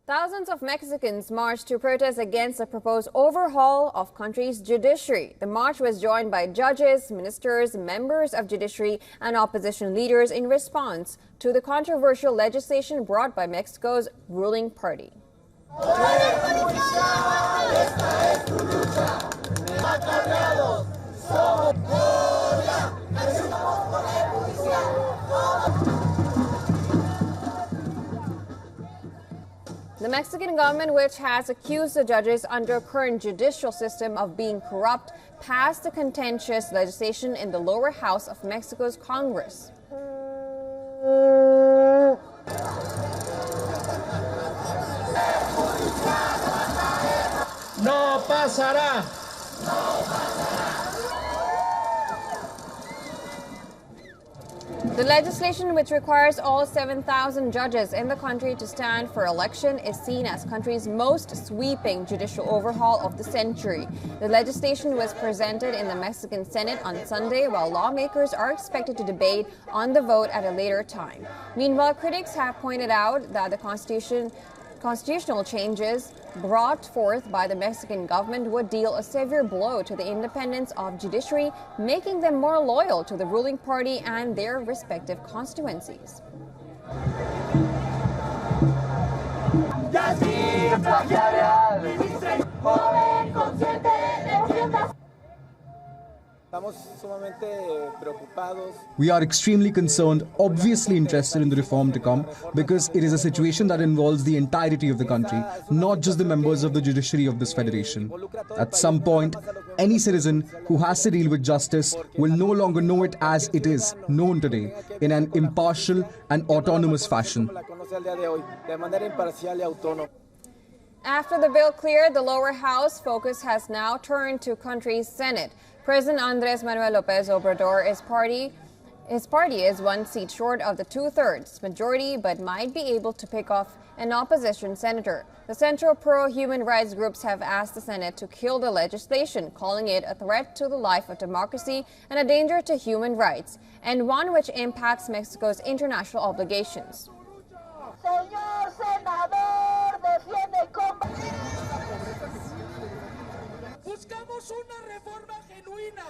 Thousands of Mexicans marched to protest against the proposed overhaul of country's judiciary. The march was joined by judges, ministers, members of judiciary, and opposition leaders in response to the controversial legislation brought by Mexico's ruling party. The Mexican government, which has accused the judges under current judicial system of being corrupt, passed the contentious legislation in the lower house of Mexico's Congress. No pasará. The legislation, which requires all 7,000 judges in the country to stand for election, is seen as country's most sweeping judicial overhaul of the century. The legislation was presented in the Mexican Senate on Sunday, while lawmakers are expected to debate on the vote at a later time. Meanwhile, critics have pointed out that the constitutional changes brought forth by the Mexican government would deal a severe blow to the independence of judiciary, making them more loyal to the ruling party and their respective constituencies. We are extremely concerned, obviously interested in the reform to come, because it is a situation that involves the entirety of the country, not just the members of the judiciary of this federation. At some point, any citizen who has to deal with justice will no longer know it as it is known today, in an impartial and autonomous fashion. After the bill cleared the lower house, focus has now turned to country's Senate. President Manuel Lopez Obrador, his party is one seat short of the two-thirds majority, but might be able to pick off an opposition senator. The central pro-human rights groups have asked the Senate to kill the legislation, calling it a threat to the life of democracy and a danger to human rights, and one which impacts Mexico's international obligations. Señor senador, defiende Buscamos una reforma genuina.